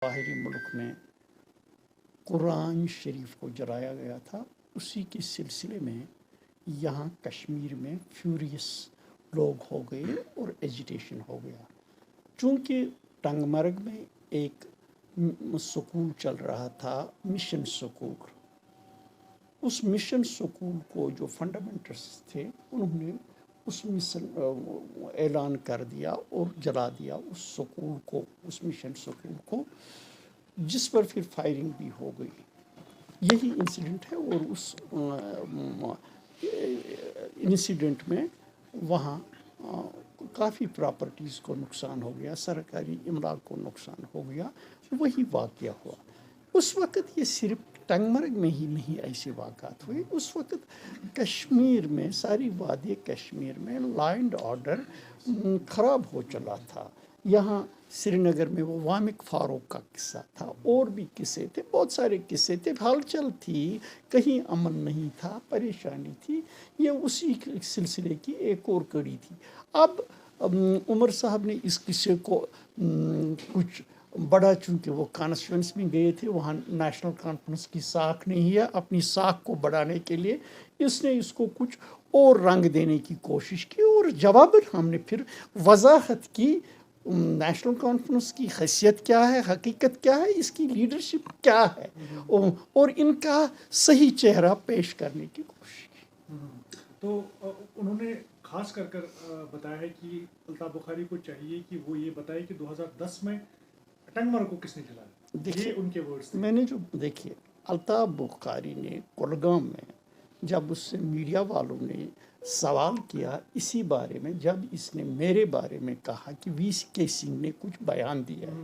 باہری ملک میں قرآن شریف کو جلایا گیا تھا، اسی کے سلسلے میں یہاں کشمیر میں فیوریس لوگ ہو گئے اور ایجیٹیشن ہو گیا۔ چونکہ ٹنگ مرگ میں ایک سکول چل رہا تھا، مشن سکول، اس مشن سکول کو جو فنڈامنٹلسٹ تھے انہوں نے اس مشن اعلان کر دیا اور جلا دیا اس سکول کو، اس مشن سکول کو، جس پر پھر فائرنگ بھی ہو گئی۔ یہی انسیڈنٹ ہے، اور اس انسیڈنٹ میں وہاں کافی پراپرٹیز کو نقصان ہو گیا، سرکاری املاک کو نقصان ہو گیا۔ وہی واقعہ ہوا۔ اس وقت یہ صرف ٹنگ مرگ میں ہی نہیں ایسے واقعات ہوئے، اس وقت کشمیر میں، ساری وادی کشمیر میں لا اینڈ آرڈر خراب ہو چلا تھا۔ یہاں سری نگر میں وہ وامق فاروق کا قصہ تھا، اور بھی قصے تھے، بہت سارے قصے تھے، ہلچل تھی، کہیں امن نہیں تھا، پریشانی تھی۔ یہ اسی سلسلے کی ایک اور کڑی تھی۔ اب عمر صاحب نے اس قصے کو کچھ بڑا، چونکہ وہ کانسٹیچوئنسی میں گئے تھے، وہاں نیشنل کانفرنس کی ساکھ نہیں ہے، اپنی ساکھ کو بڑھانے کے لیے اس نے اس کو کچھ اور رنگ دینے کی کوشش کی، اور جواباً ہم نے پھر وضاحت کی نیشنل کانفرنس کی حیثیت کیا ہے، حقیقت کیا ہے، اس کی لیڈرشپ کیا ہے، اور ان کا صحیح چہرہ پیش کرنے کی کوشش کی۔ تو انہوں نے خاص کر بتایا ہے کہ الطاف بخاری کو چاہیے کہ وہ یہ بتائے کہ 2010 میں ٹنگ مرگ کو کس نے جلایا۔ دیکھیے، ان کے ورڈز میں نے جو دیکھیے، الطاف بخاری نے کولگام میں جب اس سے میڈیا والوں نے سوال کیا اسی بارے میں، جب اس نے میرے بارے میں کہا کہ وی کے سنگھ نے کچھ بیان دیا ہے،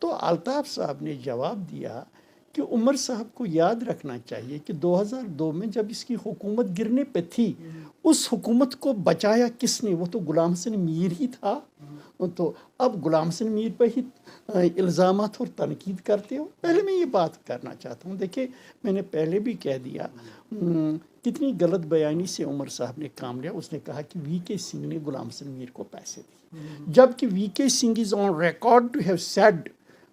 تو الطاف صاحب نے جواب دیا کہ عمر صاحب کو یاد رکھنا چاہیے کہ 2002 میں جب اس کی حکومت گرنے پہ تھی، اس حکومت کو بچایا کس نے؟ وہ تو غلام حسن میر ہی تھا۔ تو اب غلام حسن میر پہ ہی الزامات اور تنقید کرتے ہو۔ پہلے میں یہ بات کرنا چاہتا ہوں، دیکھیں میں نے پہلے بھی کہہ دیا کتنی غلط بیانی سے عمر صاحب نے کام لیا۔ اس نے کہا کہ وی کے سنگھ نے غلام حسن میر کو پیسے دیے، جبکہ V K Singh is on record to have said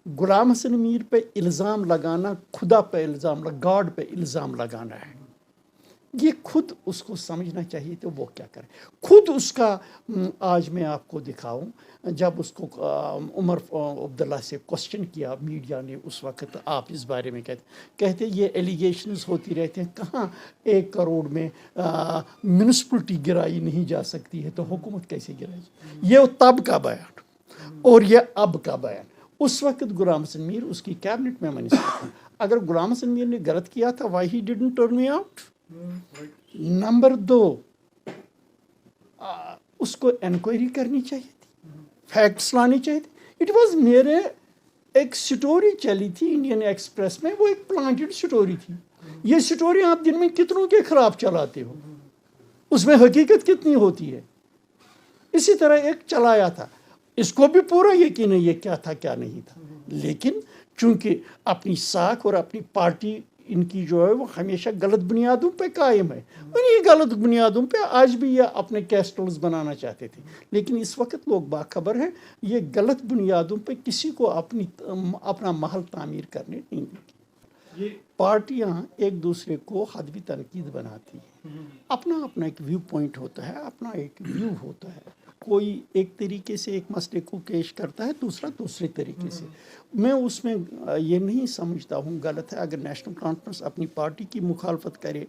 Ghulam Hassan میر پہ الزام لگانا خدا پہ الزام، گاڈ پہ الزام لگانا ہے۔ یہ خود اس کو سمجھنا چاہیے تو وہ کیا کرے خود اس کا۔ آج میں آپ کو دکھاؤں، جب اس کو عمر عبداللہ سے کوسچن کیا میڈیا نے اس وقت، آپ اس بارے میں کہتے یہ ایلیگیشنز ہوتی رہتے ہیں، کہاں 1 کروڑ میں میونسپلٹی گرائی نہیں جا سکتی ہے تو حکومت کیسے گرائی؟ یہ تب کا بیان اور یہ اب کا بیان۔ اس وقت غلام حسن میر اس کی کیبنٹ میں منسٹر تھا۔ اگر غلام حسن میر نے غلط کیا تھا، why he didn't turn me out? Number 2، اس کو انکوائری کرنی چاہیے تھی، فیکٹس لانی چاہیے تھی۔ اٹ واز میرے ایک سٹوری چلی تھی انڈین ایکسپریس میں، وہ ایک پلانٹڈ سٹوری تھی۔ یہ سٹوری آپ دن میں کتنوں کے خلاف چلاتے ہو، اس میں حقیقت کتنی ہوتی ہے؟ اسی طرح ایک چلایا تھا، اس کو بھی پورا یقین ہے یہ کیا تھا کیا نہیں تھا، لیکن چونکہ اپنی ساکھ اور اپنی پارٹی ان کی جو ہے وہ ہمیشہ غلط بنیادوں پہ قائم ہے، انہی غلط بنیادوں پہ آج بھی یہ اپنے کیسٹلز بنانا چاہتے تھے، لیکن اس وقت لوگ باخبر ہیں یہ غلط بنیادوں پہ کسی کو اپنا محل تعمیر کرنے نہیں دیں۔ پارٹیاں ایک دوسرے کو حدبی تنقید بناتی ہیں، اپنا اپنا ایک ویو پوائنٹ ہوتا ہے، اپنا ایک ویو ہوتا ہے، کوئی ایک طریقے سے ایک مسئلے کو پیش کرتا ہے، دوسرا دوسرے طریقے سے۔ میں اس میں یہ نہیں سمجھتا ہوں غلط ہے اگر نیشنل کانفرنس اپنی پارٹی کی مخالفت کرے،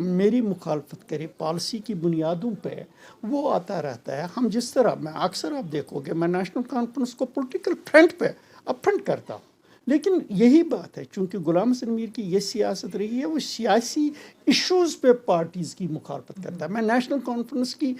میری مخالفت کرے پالیسی کی بنیادوں پہ، وہ آتا رہتا ہے۔ ہم جس طرح، میں اکثر آپ دیکھو گے میں نیشنل کانفرنس کو پولیٹیکل فرنٹ پہ اپفرنٹ کرتا ہوں، لیکن یہی بات ہے چونکہ غلام حسن میر کی یہ سیاست رہی ہے، وہ سیاسی ایشوز پہ پارٹیز کی مخالفت کرتا ہے۔ میں نیشنل کانفرنس کی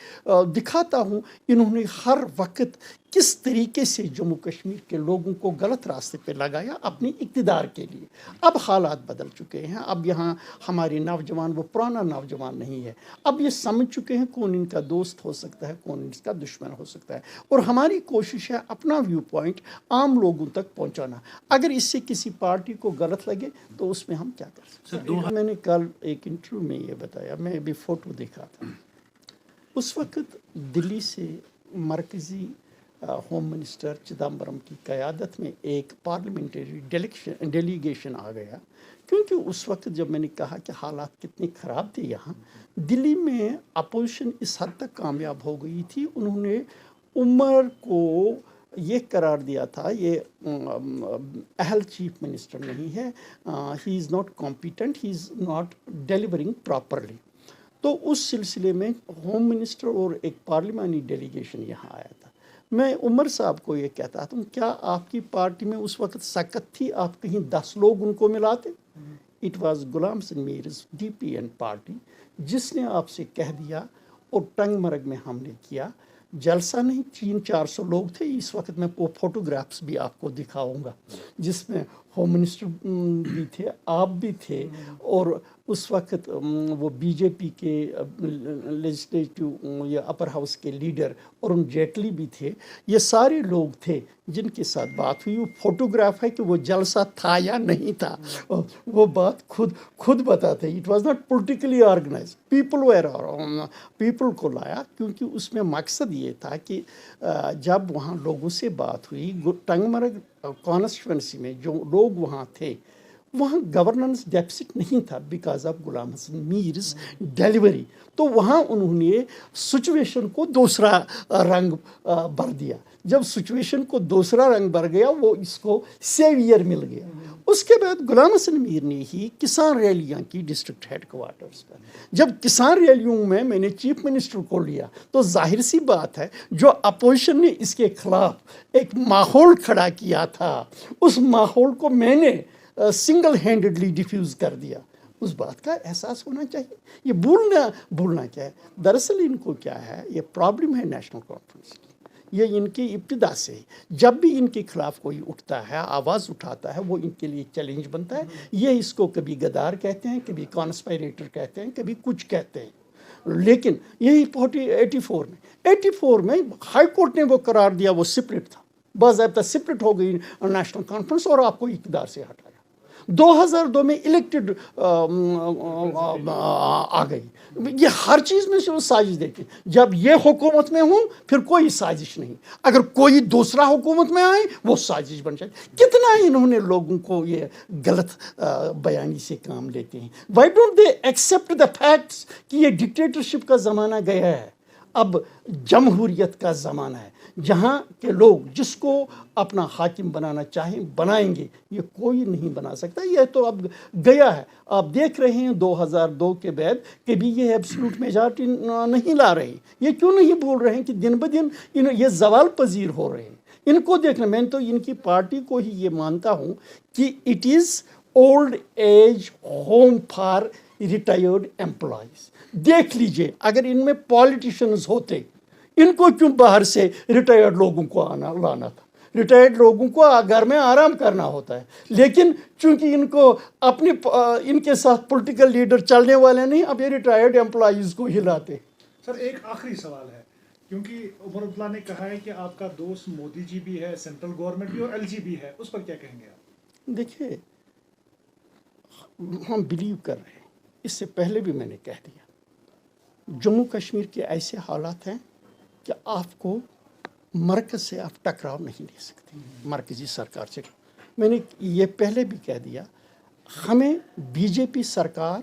دکھاتا ہوں انہوں نے ہر وقت کس طریقے سے جموں کشمیر کے لوگوں کو غلط راستے پہ لگایا اپنی اقتدار کے لیے۔ اب حالات بدل چکے ہیں، اب یہاں ہمارے نوجوان وہ پرانا نوجوان نہیں ہے، اب یہ سمجھ چکے ہیں کون ان کا دوست ہو سکتا ہے، کون اس کا دشمن ہو سکتا ہے، اور ہماری کوشش ہے اپنا ویو پوائنٹ عام لوگوں تک پہنچانا۔ اگر اس سے کسی پارٹی کو غلط لگے تو اس میں ہم کیا کر سکتے ہیں؟ میں نے کل ایک انٹرویو میں یہ بتایا، میں ابھی فوٹو دیکھا تھا، اس وقت دلی سے مرکزی ہوم منسٹر چدمبرم کی قیادت میں ایک پارلیمنٹری ڈیلیگیشن آ گیا، کیونکہ اس وقت جب میں نے کہا کہ حالات کتنے خراب تھے یہاں، دلی میں اپوزیشن اس حد تک کامیاب ہو گئی تھی، انہوں نے عمر کو یہ قرار دیا تھا یہ اہل چیف منسٹر نہیں ہے، he is not competent, he is not delivering properly. تو اس سلسلے میں ہوم منسٹر اور ایک پارلیمانی ڈیلیگیشن یہاں آیا تھا. میں عمر صاحب کو یہ کہتا تھا کیا آپ کی پارٹی میں اس وقت سکت تھی، آپ کہیں 10 لوگ ان کو ملاتے؟ It was Ghulam Hassan میرز D P N party جس نے آپ سے کہہ دیا، اور ٹنگ مرگ میں ہم نے کیا جلسہ نہیں، 300-400 لوگ تھے. اس وقت میں وہ فوٹوگرافس بھی آپ کو دکھاؤں گا جس میں ہوم منسٹر بھی تھے، آپ بھی تھے، اور اس وقت وہ بی جے پی کے لیجسلیٹو یا اپر ہاؤس کے لیڈر ارون جیٹلی بھی تھے. یہ سارے لوگ تھے جن کے ساتھ بات ہوئی. وہ فوٹوگراف ہے کہ وہ جلسہ تھا یا نہیں تھا، وہ بات خود بتاتے. It was not politically organise, people کو لایا، کیونکہ اس میں مقصد یہ تھا کہ جب وہاں لوگوں سے بات ہوئی ٹنگ مرگ کانسٹیچوئنسی میں جو لوگ وہاں تھے، وہاں گورننس ڈیفسٹ نہیں تھا because of Ghulam Hassan میرز delivery. تو وہاں انہوں نے سچویشن کو دوسرا رنگ بھر دیا. جب سچویشن کو دوسرا رنگ بھر گیا وہ اس کو سیویئر مل گیا. اس کے بعد غلام حسن میر نے ہی کسان ریلیاں کی ڈسٹرکٹ ہیڈ کوارٹرز پر. جب کسان ریلیوں میں نے چیف منسٹر کو لیا تو ظاہر سی بات ہے جو اپوزیشن نے اس کے خلاف ایک ماحول کھڑا کیا تھا، اس ماحول کو میں نے سنگل ہینڈڈلی ڈیفیوز کر دیا. اس بات کا احساس ہونا چاہیے. یہ بھولنا کیا ہے؟ دراصل ان کو کیا ہے، یہ پرابلم ہے نیشنل کانفرنس کی. یہ ان کی ابتدا سے جب بھی ان کے خلاف کوئی اٹھتا ہے، آواز اٹھاتا ہے، وہ ان کے لیے چیلنج بنتا ہے. یہ اس کو کبھی غدار کہتے ہیں، کبھی کانسپائریٹر کہتے ہیں، کبھی کچھ کہتے ہیں. لیکن یہی 84 میں ہائی کورٹ نے وہ قرار دیا، وہ سپرٹ تھا، باضابطہ سپرٹ ہو گئی نیشنل کانفرنس اور آپ کو اقتدار سے ہٹایا. 2002 میں الیکٹڈ آ گئی. یہ ہر چیز میں سے وہ سازش دیکھیں. جب یہ حکومت میں ہوں پھر کوئی سازش نہیں، اگر کوئی دوسرا حکومت میں آئے وہ سازش بن جائے. کتنا انہوں نے لوگوں کو یہ غلط بیانی سے کام لیتے ہیں. Why don't they accept the facts کہ یہ ڈکٹیٹرشپ کا زمانہ گیا ہے، اب جمہوریت کا زمانہ ہے جہاں کے لوگ جس کو اپنا حاکم بنانا چاہیں بنائیں گے. یہ کوئی نہیں بنا سکتا، یہ تو اب گیا ہے. آپ دیکھ رہے ہیں 2002 کے بعد کبھی یہ ایبسلوٹ میجارٹی نہیں لا رہے. یہ کیوں نہیں بول رہے ہیں کہ دن بدن یہ زوال پذیر ہو رہے ہیں. ان کو دیکھنا، میں تو ان کی پارٹی کو ہی یہ مانتا ہوں کہ it is old age home for retired employees. دیکھ لیجئے اگر ان میں پالیٹیشنز ہوتے، ان کو کیوں باہر سے ریٹائرڈ لوگوں کو لانا تھا؟ ریٹائرڈ لوگوں کو گھر میں آرام کرنا ہوتا ہے. لیکن چونکہ ان کو ان کے ساتھ پولیٹیکل لیڈر چلنے والے نہیں، اب یہ ریٹائرڈ امپلائیز کو ہی لاتے. سر ایک آخری سوال ہے، کیونکہ عمر عبداللہ نے کہا ہے کہ آپ کا دوست مودی جی بھی ہے، سینٹرل گورنمنٹ بھی اور ایل جی بھی ہے، اس پر کیا کہیں گے آپ؟ دیکھیے ہم بلیو کر رہے ہیں، اس سے پہلے بھی میں نے کہہ دیا، جموں کشمیر کے ایسے حالات ہیں کہ آپ کو مرکز سے آپ ٹکراؤ نہیں لے سکتے، مرکزی سرکار سے. میں نے یہ پہلے بھی کہہ دیا، ہمیں بی جے پی سرکار،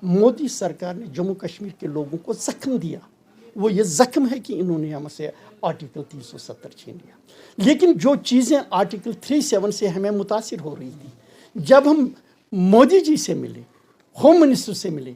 مودی سرکار نے جموں کشمیر کے لوگوں کو زخم دیا. وہ یہ زخم ہے کہ انہوں نے ہم سے آرٹیکل 370 چھین لیا. لیکن جو چیزیں آرٹیکل 37 سے ہمیں متاثر ہو رہی تھی، جب ہم مودی جی سے ملے، ہوم منسٹر سے ملے،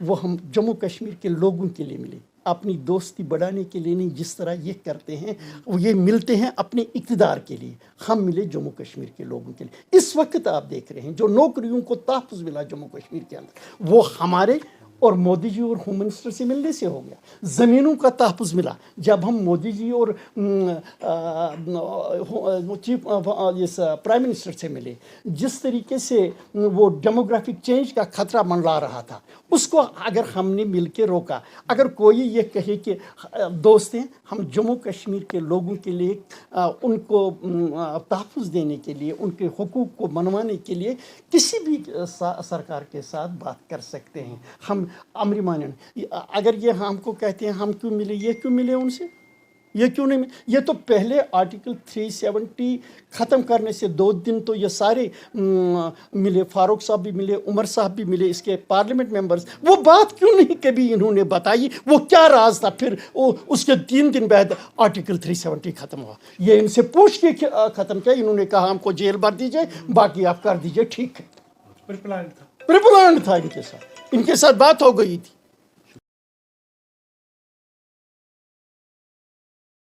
وہ ہم جموں کشمیر کے لوگوں کے لیے ملے، اپنی دوستی بڑھانے کے لیے نہیں. جس طرح یہ کرتے ہیں، وہ یہ ملتے ہیں اپنے اقتدار کے لیے. ہم ملے جموں کشمیر کے لوگوں کے لیے. اس وقت آپ دیکھ رہے ہیں جو نوکریوں کو تحفظ ملا جموں کشمیر کے اندر، وہ ہمارے اور مودی جی اور ہوم منسٹر سے ملنے سے ہو گیا. زمینوں کا تحفظ ملا جب ہم مودی جی اور چیف پرائم منسٹر سے ملے. جس طریقے سے وہ ڈیموگرافک چینج کا خطرہ منڈلا رہا تھا، اس کو اگر ہم نے مل کے روکا. اگر کوئی یہ کہے کہ دوست ہیں، ہم جموں کشمیر کے لوگوں کے لیے ان کو تحفظ دینے کے لیے، ان کے حقوق کو منوانے کے لیے کسی بھی سرکار کے ساتھ بات کر سکتے ہیں. ہم امر مانن. اگر یہ ہم کو کہتے ہیں ہم کیوں ملے، یہ کیوں ملے ان سے؟ یہ کیوں نہیں یہ تو پہلے آرٹیکل 370 ختم کرنے سے 2 دن تو یہ سارے ملے، فاروق صاحب بھی ملے، عمر صاحب بھی ملے، اس کے پارلیمنٹ ممبرز، وہ بات کیوں نہیں کبھی انہوں نے بتائی؟ وہ کیا راز تھا؟ پھر اس کے 3 دن بعد آرٹیکل 370 ختم ہوا، یہ ان سے پوچھ کے ختم کیا؟ انہوں نے کہا ہم کو جیل بھر دیجئے، باقی آپ کر دیجئے، ٹھیک ہے، پھر پلان تھا پریپلان تھا ان کے ساتھ بات ہو گئی تھی۔